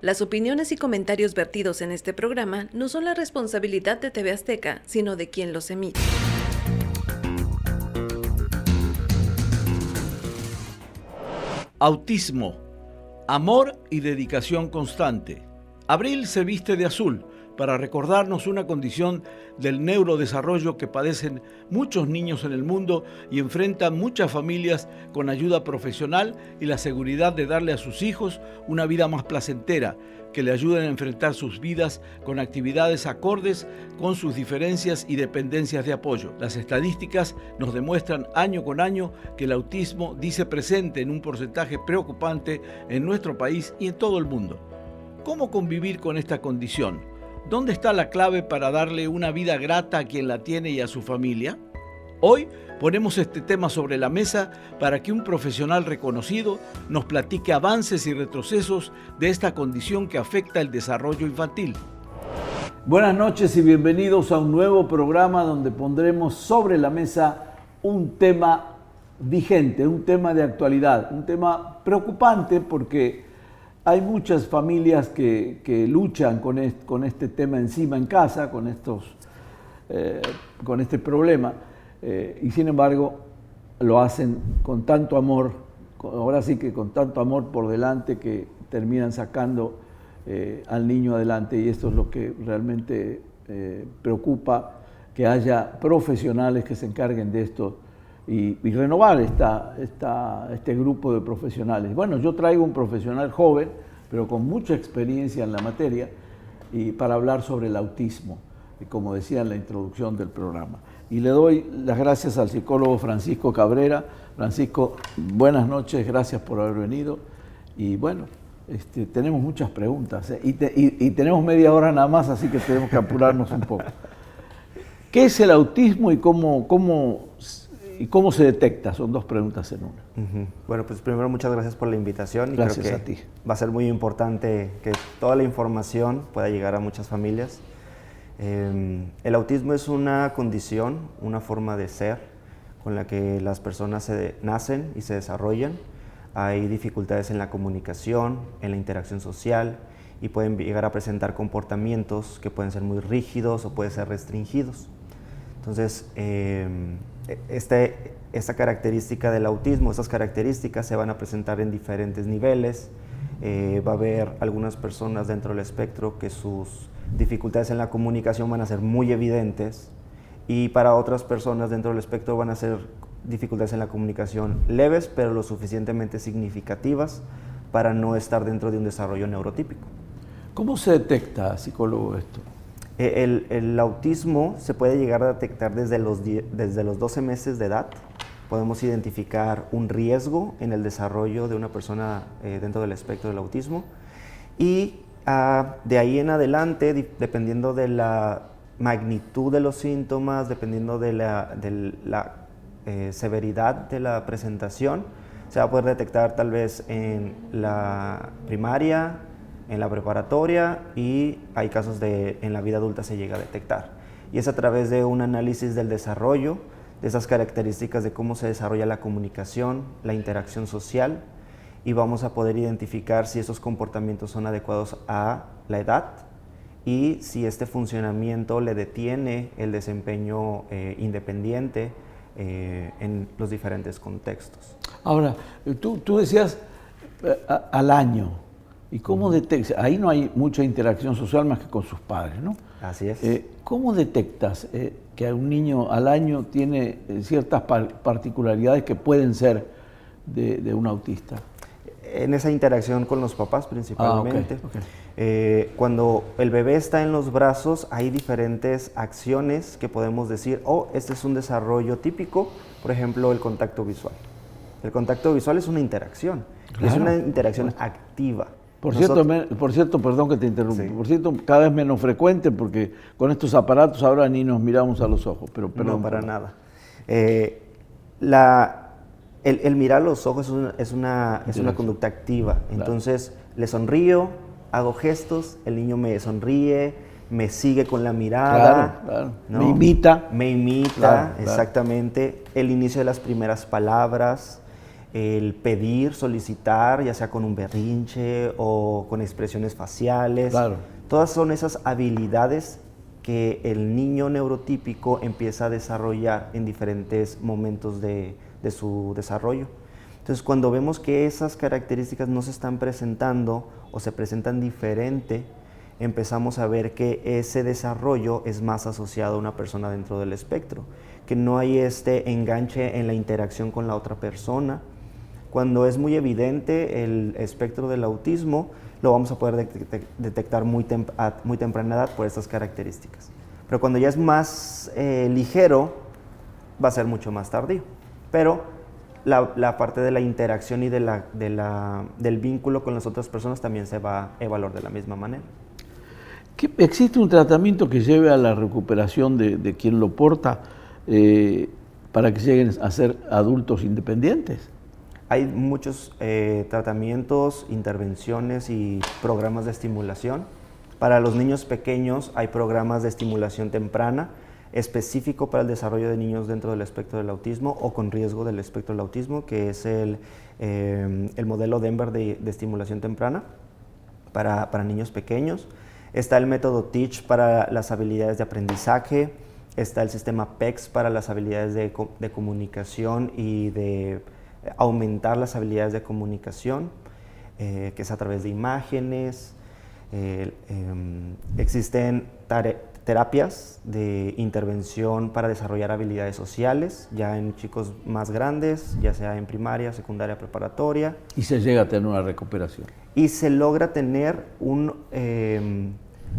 Las opiniones y comentarios vertidos en este programa no son la responsabilidad de TV Azteca, sino de quien los emite. Autismo, amor y dedicación constante. Abril se viste de azul para recordarnos una condición del neurodesarrollo que padecen muchos niños en el mundo y enfrentan muchas familias con ayuda profesional y la seguridad de darle a sus hijos una vida más placentera, que le ayuden a enfrentar sus vidas con actividades acordes con sus diferencias y dependencias de apoyo. Las estadísticas nos demuestran año con año que el autismo dice presente en un porcentaje preocupante en nuestro país y en todo el mundo. ¿Cómo convivir con esta condición? ¿Dónde está la clave para darle una vida grata a quien la tiene y a su familia? Hoy ponemos este tema sobre la mesa para que un profesional reconocido nos platique avances y retrocesos de esta condición que afecta el desarrollo infantil. Buenas noches y bienvenidos a un nuevo programa donde pondremos sobre la mesa un tema vigente, un tema de actualidad, un tema preocupante porque hay muchas familias que luchan con este tema encima en casa, con este problema, y sin embargo lo hacen con tanto amor, ahora sí que con tanto amor por delante que terminan sacando al niño adelante, y esto es lo que realmente preocupa, que haya profesionales que se encarguen de esto y renovar este grupo de profesionales. Bueno, yo traigo un profesional joven, pero con mucha experiencia en la materia, y para hablar sobre el autismo, como decía en la introducción del programa. Y le doy las gracias al psicólogo Francisco Cabrera. Francisco, buenas noches, gracias por haber venido. Y bueno, tenemos muchas preguntas, y tenemos media hora nada más, así que tenemos que apurarnos un poco. ¿Qué es el autismo y cómo se detecta? Son dos preguntas en una. Bueno, pues primero muchas gracias por la invitación. Y gracias creo a ti. Va a ser muy importante que toda la información pueda llegar a muchas familias. El autismo es una condición, una forma de ser con la que las personas nacen y se desarrollan. Hay dificultades en la comunicación, en la interacción social, y pueden llegar a presentar comportamientos que pueden ser muy rígidos o pueden ser restringidos. Entonces, esta característica del autismo, estas características se van a presentar en diferentes niveles. Va a haber algunas personas dentro del espectro que sus dificultades en la comunicación van a ser muy evidentes, y para otras personas dentro del espectro van a ser dificultades en la comunicación leves, pero lo suficientemente significativas para no estar dentro de un desarrollo neurotípico. ¿Cómo se detecta, psicólogo, esto? El autismo se puede llegar a detectar desde los 12 meses de edad. Podemos identificar un riesgo en el desarrollo de una persona dentro del espectro del autismo, y de ahí en adelante, dependiendo de la magnitud de los síntomas, dependiendo de la severidad de la presentación, se va a poder detectar tal vez en la primaria, en la preparatoria, y hay casos en la vida adulta se llega a detectar. Y es a través de un análisis del desarrollo, de esas características de cómo se desarrolla la comunicación, la interacción social, y vamos a poder identificar si esos comportamientos son adecuados a la edad y si este funcionamiento le detiene el desempeño independiente en los diferentes contextos. Ahora, tú decías al año. ¿Y cómo detectas? Ahí no hay mucha interacción social más que con sus padres, ¿no? Así es. ¿Cómo detectas que un niño al año tiene ciertas particularidades que pueden ser de un autista? En esa interacción con los papás principalmente. Okay. Cuando el bebé está en los brazos, hay diferentes acciones que podemos decir, este es un desarrollo típico, por ejemplo, el contacto visual. El contacto visual es una interacción, claro, es una interacción activa. Por cierto, perdón que te interrumpa, sí. Por cierto, cada vez menos frecuente porque con estos aparatos ahora ni nos miramos a los ojos, pero perdón. No, para nada. El mirar a los ojos es una conducta activa. Claro. Entonces, le sonrío, hago gestos, el niño me sonríe, me sigue con la mirada. Claro. ¿No? Me imita. Me imita, claro, exactamente. El inicio de las primeras palabras. el pedir, solicitar, ya sea con un berrinche o con expresiones faciales. Claro. Todas son esas habilidades que el niño neurotípico empieza a desarrollar en diferentes momentos de su desarrollo. Entonces, cuando vemos que esas características no se están presentando o se presentan diferente, empezamos a ver que ese desarrollo es más asociado a una persona dentro del espectro, que no hay este enganche en la interacción con la otra persona. Cuando es muy evidente el espectro del autismo, lo vamos a poder detectar a muy temprana edad por estas características. Pero cuando ya es más ligero, va a ser mucho más tardío. Pero la parte de la interacción y del vínculo con las otras personas también se va a evaluar de la misma manera. ¿Existe un tratamiento que lleve a la recuperación de quien lo porta para que lleguen a ser adultos independientes? Hay muchos tratamientos, intervenciones y programas de estimulación. Para los niños pequeños hay programas de estimulación temprana específico para el desarrollo de niños dentro del espectro del autismo o con riesgo del espectro del autismo, que es el modelo Denver de estimulación temprana para niños pequeños. Está el método TEACH para las habilidades de aprendizaje, está el sistema PECS para las habilidades de comunicación y de aumentar las habilidades de comunicación, que es a través de imágenes. Existen terapias de intervención para desarrollar habilidades sociales, ya en chicos más grandes, ya sea en primaria, secundaria, preparatoria. Y se llega a tener una recuperación. Y se logra tener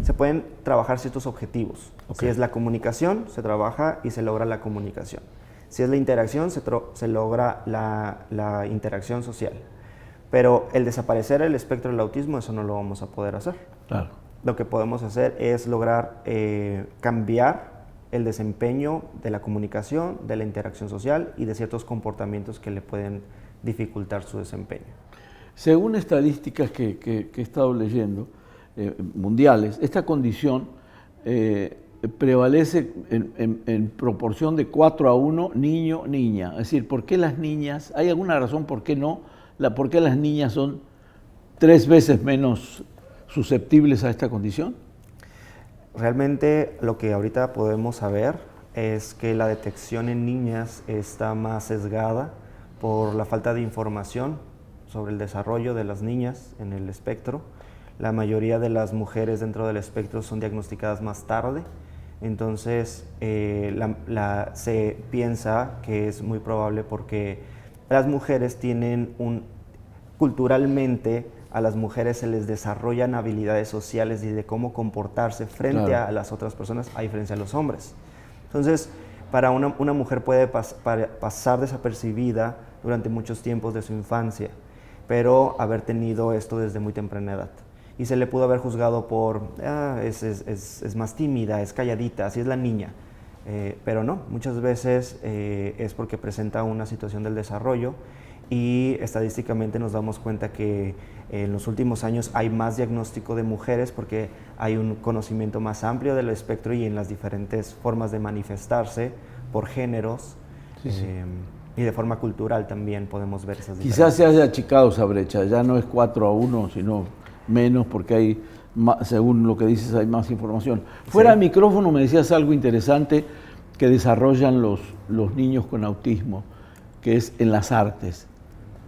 se pueden trabajar ciertos objetivos. Okay. Si es la comunicación, se trabaja y se logra la comunicación. Si es la interacción, se logra la interacción social. Pero el desaparecer el espectro del autismo, eso no lo vamos a poder hacer. Claro. Lo que podemos hacer es lograr cambiar el desempeño de la comunicación, de la interacción social y de ciertos comportamientos que le pueden dificultar su desempeño. Según estadísticas que he estado leyendo, mundiales, esta condición prevalece en proporción de 4:1 niño-niña. Es decir, ¿por qué las niñas, hay alguna razón por qué no? ¿Por qué las niñas son 3 veces menos susceptibles a esta condición? Realmente lo que ahorita podemos saber es que la detección en niñas está más sesgada por la falta de información sobre el desarrollo de las niñas en el espectro. La mayoría de las mujeres dentro del espectro son diagnosticadas más tarde, entonces se piensa que es muy probable porque las mujeres tienen culturalmente a las mujeres se les desarrollan habilidades sociales y de cómo comportarse frente a las otras personas, a diferencia de los hombres. Entonces, para una mujer puede pasar desapercibida durante muchos tiempos de su infancia, pero haber tenido esto desde muy temprana edad. Y se le pudo haber juzgado por, es más tímida, es calladita, así es la niña. Pero no, muchas veces es porque presenta una situación del desarrollo y estadísticamente nos damos cuenta que en los últimos años hay más diagnóstico de mujeres porque hay un conocimiento más amplio del espectro y en las diferentes formas de manifestarse por géneros. Sí, sí. Y de forma cultural también podemos ver esas diferencias. Quizás se haya achicado esa brecha, ya no es 4:1, sino menos porque hay, según lo que dices, hay más información. Fuera del micrófono me decías algo interesante que desarrollan los niños con autismo, que es en las artes.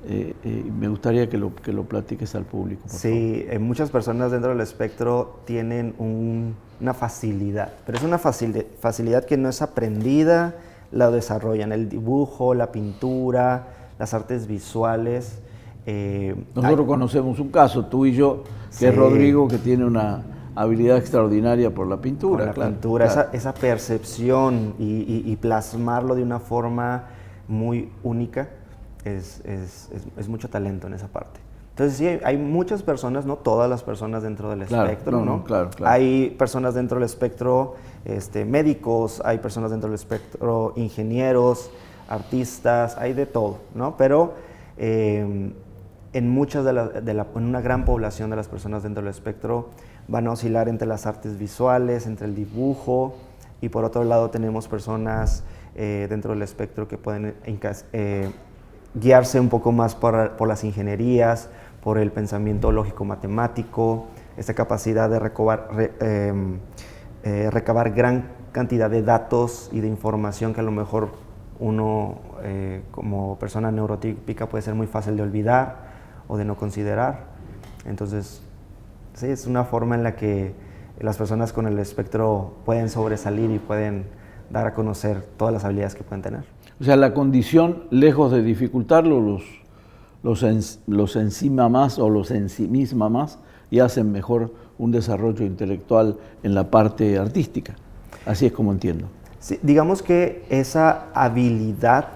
Me gustaría que lo platiques al público. Sí, muchas personas dentro del espectro tienen una facilidad, pero es una facilidad que no es aprendida, la desarrollan, el dibujo, la pintura, las artes visuales. Nosotros conocemos un caso, tú y yo, que es Rodrigo, que tiene una habilidad extraordinaria por la pintura. Por la pintura, esa percepción y plasmarlo de una forma muy única. Es mucho talento en esa parte. Entonces sí, hay muchas personas, no todas las personas dentro del espectro, ¿no? Claro. Hay personas dentro del espectro médicos, hay personas dentro del espectro ingenieros, artistas, hay de todo, ¿no? Pero en una gran población de las personas dentro del espectro van a oscilar entre las artes visuales, entre el dibujo, y por otro lado tenemos personas dentro del espectro que pueden guiarse un poco más por las ingenierías, por el pensamiento lógico-matemático, esta capacidad de recabar gran cantidad de datos y de información que a lo mejor uno como persona neurotípica puede ser muy fácil de olvidar o de no considerar. Entonces, sí, es una forma en la que las personas con el espectro pueden sobresalir y pueden dar a conocer todas las habilidades que pueden tener. O sea, la condición, lejos de dificultarlo, los encima más o los ensimisma más y hacen mejor un desarrollo intelectual en la parte artística. Así es como entiendo. Sí, digamos que esa habilidad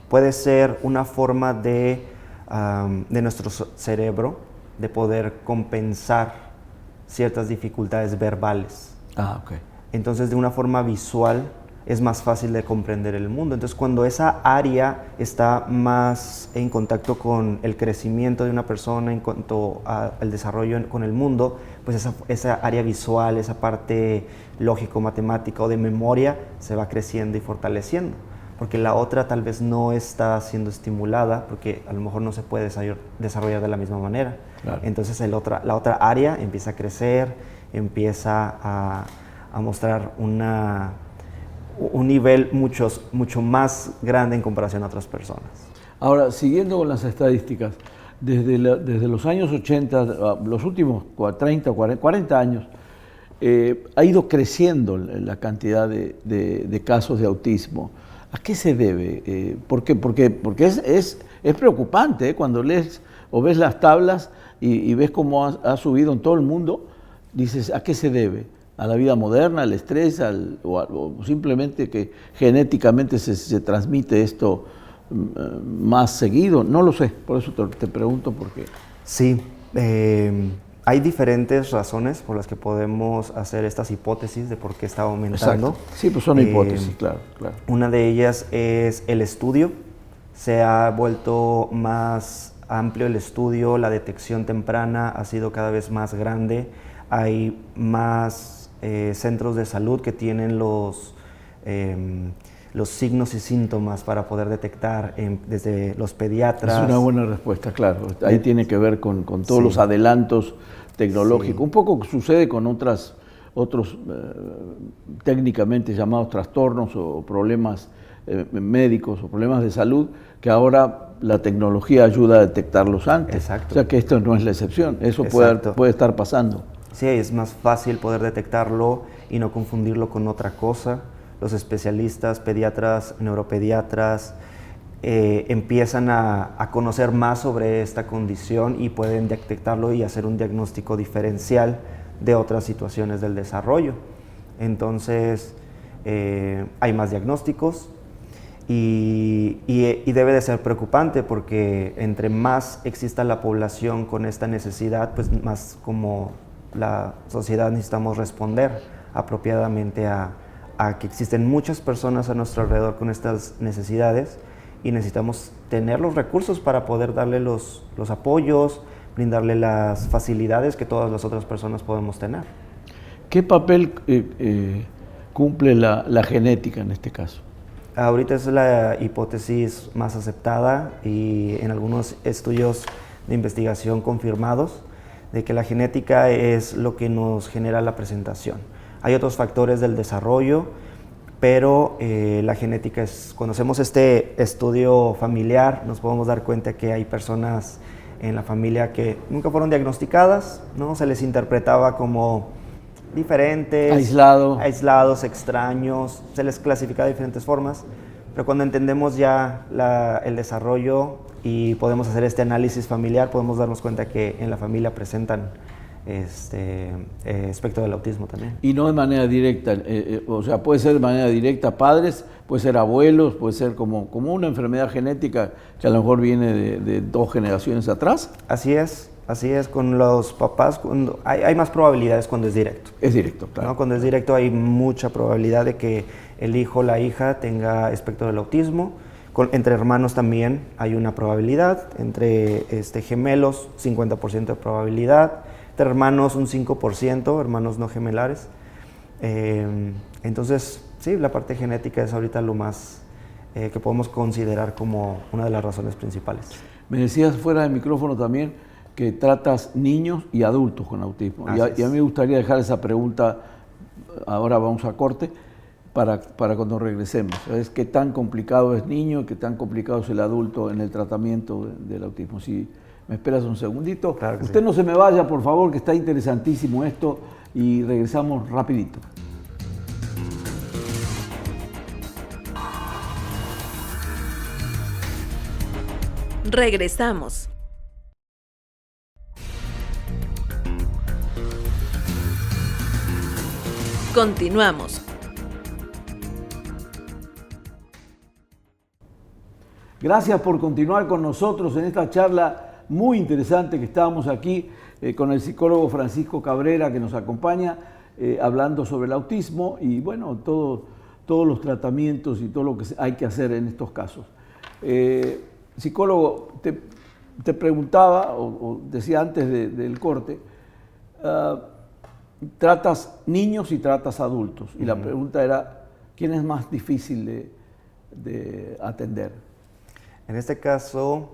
puede ser una forma de nuestro cerebro de poder compensar ciertas dificultades verbales. Ah, ok. Entonces, de una forma visual es más fácil de comprender el mundo. Entonces, cuando esa área está más en contacto con el crecimiento de una persona en cuanto al desarrollo con el mundo, pues esa área visual, esa parte lógico-matemática o de memoria se va creciendo y fortaleciendo. Porque la otra tal vez no está siendo estimulada, porque a lo mejor no se puede desarrollar de la misma manera. Claro. Entonces la otra área empieza a crecer, empieza a mostrar un nivel mucho más grande en comparación a otras personas. Ahora, siguiendo con las estadísticas, desde los años 80, los últimos 30 o 40 años, ha ido creciendo la cantidad de casos de autismo. ¿A qué se debe? ¿Por qué? Porque es preocupante, cuando lees o ves las tablas y ves cómo ha subido en todo el mundo, dices, ¿a qué se debe? ¿A la vida moderna, al estrés, o simplemente que genéticamente se transmite esto más seguido? No lo sé, por eso te pregunto por qué. Sí, hay diferentes razones por las que podemos hacer estas hipótesis de por qué está aumentando. Exacto. Sí, pues son hipótesis, claro. Una de ellas es el estudio. Se ha vuelto más amplio el estudio, la detección temprana ha sido cada vez más grande. Hay más centros de salud que tienen los signos y síntomas para poder detectar desde los pediatras. Es una buena respuesta, claro. Ahí tiene que ver con todos los adelantos tecnológicos. Un poco sucede con otros técnicamente llamados trastornos o problemas médicos o problemas de salud, que ahora la tecnología ayuda a detectarlos antes. Exacto. O sea que esto no es la excepción, eso puede estar pasando. Sí, es más fácil poder detectarlo y no confundirlo con otra cosa. Los especialistas, pediatras, neuropediatras, empiezan a conocer más sobre esta condición y pueden detectarlo y hacer un diagnóstico diferencial de otras situaciones del desarrollo. Entonces, hay más diagnósticos y debe de ser preocupante, porque entre más exista la población con esta necesidad, pues más como la sociedad necesitamos responder apropiadamente a que existen muchas personas a nuestro alrededor con estas necesidades y necesitamos tener los recursos para poder darle los apoyos, brindarle las facilidades que todas las otras personas podemos tener. ¿Qué papel cumple la genética en este caso? Ahorita es la hipótesis más aceptada y en algunos estudios de investigación confirmados de que la genética es lo que nos genera la presentación. Hay otros factores del desarrollo, pero la genética es, cuando hacemos este estudio familiar, nos podemos dar cuenta que hay personas en la familia que nunca fueron diagnosticadas, ¿no? Se les interpretaba como diferentes, aislados, extraños, se les clasificaba de diferentes formas, pero cuando entendemos ya el desarrollo y podemos hacer este análisis familiar, podemos darnos cuenta que en la familia presentan espectro del autismo también. Y no de manera directa, o sea, puede ser de manera directa padres, puede ser abuelos, puede ser como una enfermedad genética que a lo mejor viene de 2 generaciones atrás. Así es, con los papás hay más probabilidades cuando es directo. Es directo, claro. ¿No? Cuando es directo hay mucha probabilidad de que el hijo o la hija tenga espectro del autismo. Entre hermanos también hay una probabilidad, entre gemelos 50% de probabilidad, entre hermanos un 5%, hermanos no gemelares. Entonces, sí, la parte genética es ahorita lo más que podemos considerar como una de las razones principales. Me decías fuera del micrófono también que tratas niños y adultos con autismo. Y a mí me gustaría dejar esa pregunta, ahora vamos a corte, para cuando regresemos. ¿Sabes qué tan complicado es niño y qué tan complicado es el adulto en el tratamiento del autismo? Si me esperas un segundito. Claro que Usted sí. no se me vaya, por favor, que está interesantísimo esto, y regresamos rapidito. Regresamos. Continuamos. Gracias por continuar con nosotros en esta charla muy interesante que estábamos aquí con el psicólogo Francisco Cabrera, que nos acompaña hablando sobre el autismo y bueno, todos los tratamientos y todo lo que hay que hacer en estos casos. Psicólogo, te preguntaba o decía antes del corte, tratas niños y tratas adultos y la pregunta era, ¿quién es más difícil de atender? En este caso,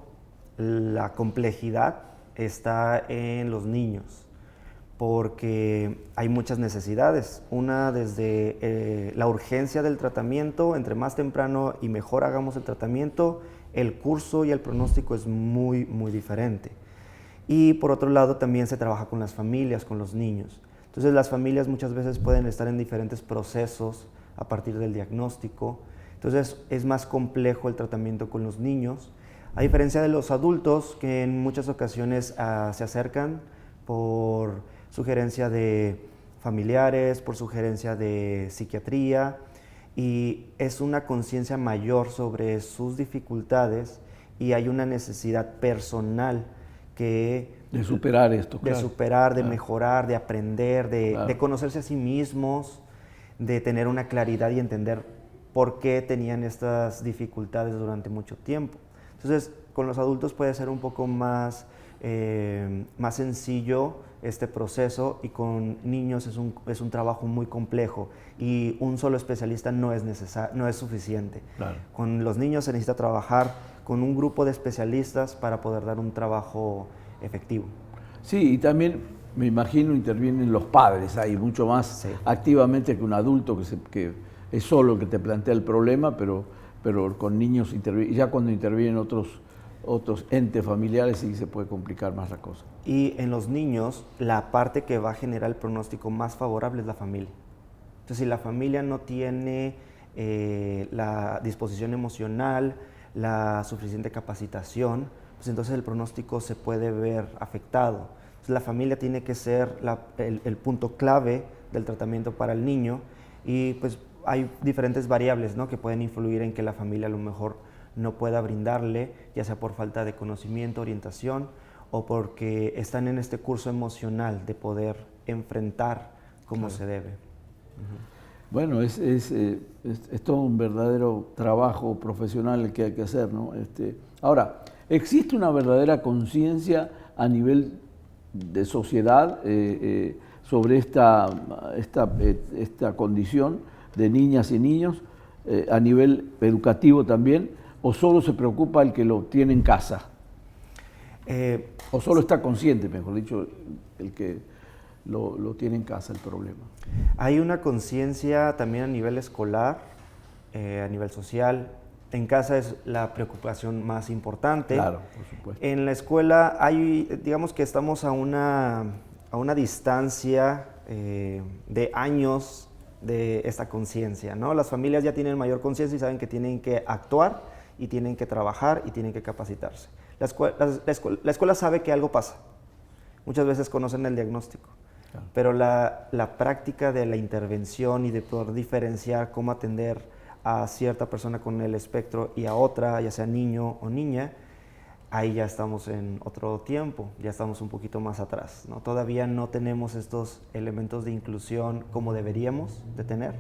la complejidad está en los niños, porque hay muchas necesidades. Una desde la urgencia del tratamiento, entre más temprano y mejor hagamos el tratamiento, el curso y el pronóstico es muy, muy diferente. Y por otro lado, también se trabaja con las familias, con los niños. Entonces, las familias muchas veces pueden estar en diferentes procesos a partir del diagnóstico. Entonces, es más complejo el tratamiento con los niños, a diferencia de los adultos que en muchas ocasiones se acercan por sugerencia de familiares, por sugerencia de psiquiatría, y es una conciencia mayor sobre sus dificultades y hay una necesidad personal que De superar esto, de claro. superar, de Claro. mejorar, de aprender, Claro. de conocerse a sí mismos, de tener una claridad y entender por qué tenían estas dificultades durante mucho tiempo. Entonces, con los adultos puede ser un poco más sencillo este proceso y con niños es un trabajo muy complejo y un solo especialista no es suficiente. Claro. Con los niños se necesita trabajar con un grupo de especialistas para poder dar un trabajo efectivo. Sí, y también me imagino intervienen los padres ahí mucho más Sí. activamente que un adulto que es solo el que te plantea el problema, pero con niños ya cuando intervienen otros entes familiares sí se puede complicar más la cosa. Y en los niños, la parte que va a generar el pronóstico más favorable es la familia. Entonces, si la familia no tiene la disposición emocional, la suficiente capacitación, pues entonces el pronóstico se puede ver afectado. Entonces, la familia tiene que ser el punto clave del tratamiento para el niño y pues hay diferentes variables, ¿no?, que pueden influir en que la familia a lo mejor no pueda brindarle, ya sea por falta de conocimiento, orientación o porque están en este curso emocional de poder enfrentar como Claro. se debe. Bueno, es todo un verdadero trabajo profesional el que hay que hacer, ¿no? Ahora, ¿existe una verdadera conciencia a nivel de sociedad sobre esta condición de niñas y niños, a nivel educativo también, o solo se preocupa el que lo tiene en casa? O solo está consciente, mejor dicho, el que lo tiene en casa el problema. Hay una conciencia también a nivel escolar, a nivel social. En casa es la preocupación más importante. Claro, por supuesto. En la escuela digamos que estamos a una distancia de años de esta conciencia, ¿no? Las familias ya tienen mayor conciencia y saben que tienen que actuar y tienen que trabajar y tienen que capacitarse. La escuela sabe que algo pasa. Muchas veces conocen el diagnóstico. Claro. Pero la práctica de la intervención y de poder diferenciar cómo atender a cierta persona con el espectro y a otra, ya sea niño o niña, ahí ya estamos en otro tiempo, ya estamos un poquito más atrás, ¿no? Todavía no tenemos estos elementos de inclusión como deberíamos de tener.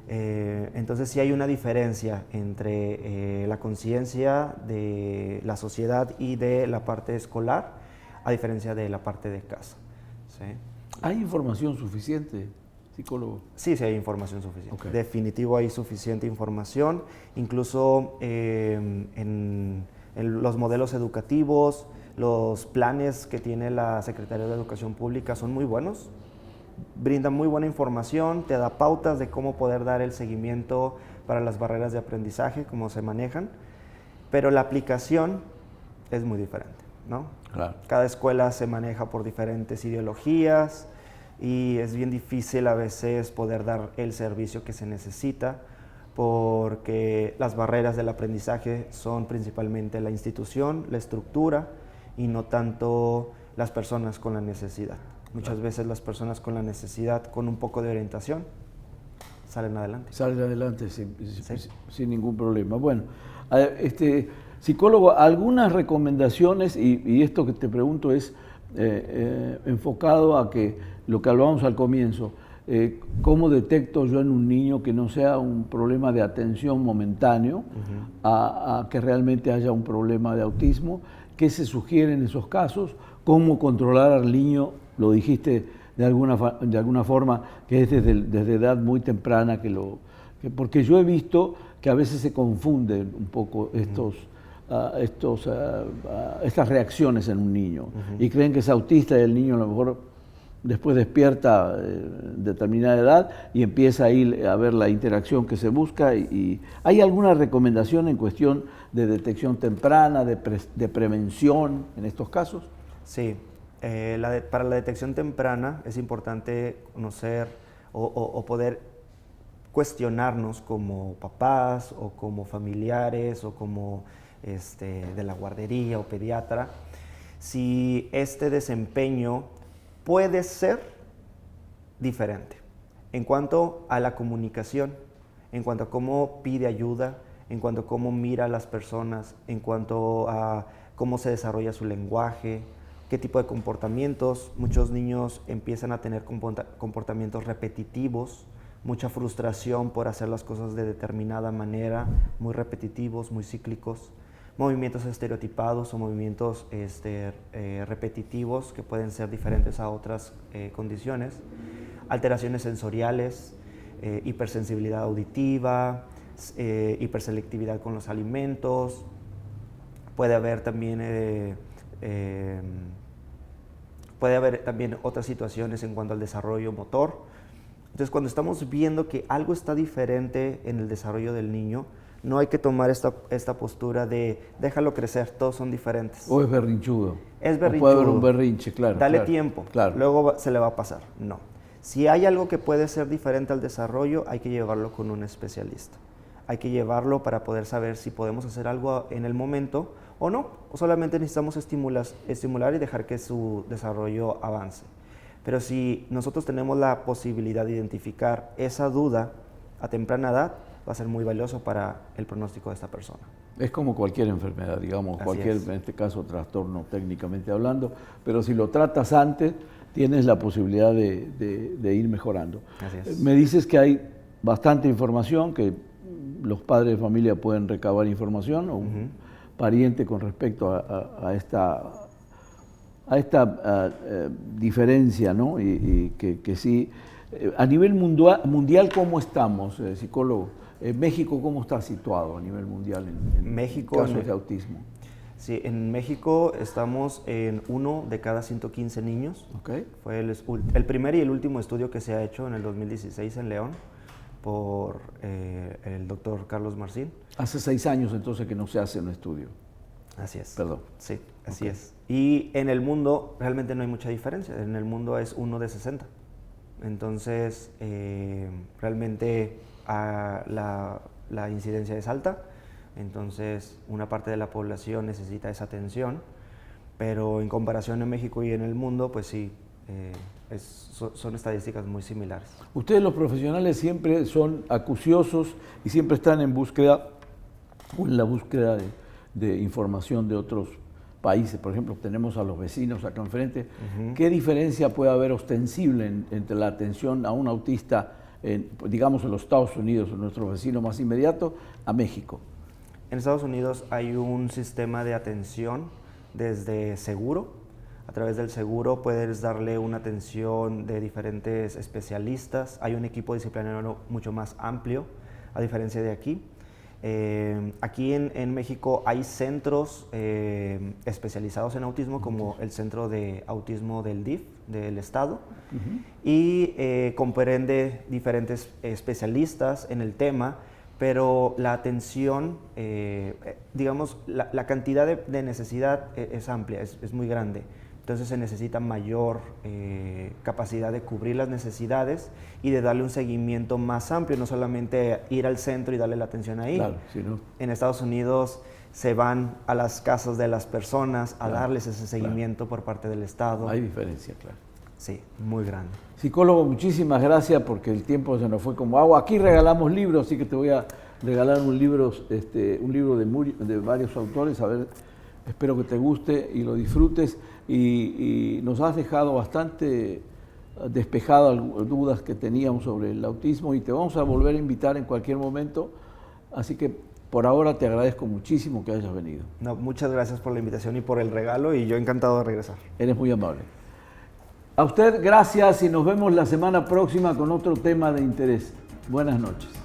Entonces sí hay una diferencia entre la conciencia de la sociedad y de la parte escolar, a diferencia de la parte de casa. ¿Sí? ¿Hay información suficiente psicólogo? Sí, sí hay información suficiente. Okay. Definitivo hay suficiente información. Incluso en los modelos educativos, los planes que tiene la Secretaría de Educación Pública son muy buenos. Brindan muy buena información, te da pautas de cómo poder dar el seguimiento para las barreras de aprendizaje, cómo se manejan, pero la aplicación es muy diferente, ¿no? Claro. Cada escuela se maneja por diferentes ideologías y es bien difícil a veces poder dar el servicio que se necesita porque las barreras del aprendizaje son principalmente la institución, la estructura y no tanto las personas con la necesidad. Muchas veces las personas con la necesidad, con un poco de orientación, salen adelante. Salen adelante sin ningún problema. Bueno, psicólogo, algunas recomendaciones, y esto que te pregunto es enfocado a que lo que hablábamos al comienzo, ¿cómo detecto yo en un niño que no sea un problema de atención momentáneo a que realmente haya un problema de autismo? ¿Qué se sugiere en esos casos? ¿Cómo controlar al niño? Lo dijiste de alguna forma, que es desde edad muy temprana, porque yo he visto que a veces se confunden un poco estas reacciones en un niño y creen que es autista y el niño a lo mejor después despierta determinada edad y empieza ahí a ver la interacción que se busca. Y ¿hay alguna recomendación en cuestión de detección temprana, de prevención en estos casos? Sí, para la detección temprana es importante conocer o poder cuestionarnos como papás o como familiares o como de la guardería o pediatra si este desempeño puede ser diferente en cuanto a la comunicación, en cuanto a cómo pide ayuda, en cuanto a cómo mira a las personas, en cuanto a cómo se desarrolla su lenguaje, qué tipo de comportamientos. Muchos niños empiezan a tener comportamientos repetitivos, mucha frustración por hacer las cosas de determinada manera, muy repetitivos, muy cíclicos, movimientos estereotipados o movimientos repetitivos que pueden ser diferentes a otras condiciones, alteraciones sensoriales, hipersensibilidad auditiva, hiperselectividad con los alimentos. Puede haber también otras situaciones en cuanto al desarrollo motor. Entonces, cuando estamos viendo que algo está diferente en el desarrollo del niño, no hay que tomar esta postura de déjalo crecer, todos son diferentes. ¿O es berrinchudo? Es berrinchudo. O puede haber un berrinche, claro. Dale claro, tiempo, claro. Luego se le va a pasar. No. Si hay algo que puede ser diferente al desarrollo, hay que llevarlo con un especialista. Hay que llevarlo para poder saber si podemos hacer algo en el momento o no, o solamente necesitamos estimular y dejar que su desarrollo avance. Pero si nosotros tenemos la posibilidad de identificar esa duda a temprana edad, va a ser muy valioso para el pronóstico de esta persona. Es como cualquier enfermedad, digamos, en este caso trastorno técnicamente hablando, pero si lo tratas antes, tienes la posibilidad de ir mejorando. Así es. Me dices que hay bastante información, que los padres de familia pueden recabar información, o un pariente con respecto a esta diferencia, ¿no? Y que sí. A nivel mundial, ¿cómo estamos, psicólogo? ¿México cómo está situado a nivel mundial en México, casos de autismo? Sí, en México estamos en 1 de cada 115 niños. Okay. Fue el primer y el último estudio que se ha hecho en el 2016 en León por el doctor Carlos Marcín. Hace 6 años entonces que no se hace un estudio. Así es. Perdón. Sí, así es. Y en el mundo realmente no hay mucha diferencia. En el mundo es 1 de 60. Entonces, realmente la incidencia es alta. Entonces, una parte de la población necesita esa atención. Pero en comparación en México y en el mundo, pues sí, son estadísticas muy similares. Ustedes los profesionales siempre son acuciosos y siempre están en búsqueda o en la búsqueda de información de otros países. Por ejemplo, tenemos a los vecinos acá enfrente. ¿Qué diferencia puede haber ostensible entre la atención a un autista, digamos, en los Estados Unidos, nuestro vecino más inmediato, a México? En Estados Unidos hay un sistema de atención desde seguro A través del seguro puedes darle una atención de diferentes especialistas. Hay un equipo disciplinario mucho más amplio, a diferencia de aquí. Aquí en México hay centros especializados en autismo, como el Centro de Autismo del DIF, del Estado, y comprende diferentes especialistas en el tema, pero la atención, digamos, la cantidad de necesidad es amplia, es muy grande. Entonces se necesita mayor capacidad de cubrir las necesidades y de darle un seguimiento más amplio, no solamente ir al centro y darle la atención ahí. Claro, sí, ¿no? En Estados Unidos se van a las casas de las personas a darles ese seguimiento por parte del Estado. Hay diferencia, claro. Sí, muy grande. Psicólogo, muchísimas gracias porque el tiempo se nos fue como agua. Aquí regalamos libros, así que te voy a regalar un libro de varios autores. A ver, espero que te guste y lo disfrutes. Y nos has dejado bastante despejadas dudas que teníamos sobre el autismo y te vamos a volver a invitar en cualquier momento. Así que por ahora te agradezco muchísimo que hayas venido. No, muchas gracias por la invitación y por el regalo, y yo encantado de regresar. Eres muy amable. A usted gracias y nos vemos la semana próxima con otro tema de interés. Buenas noches.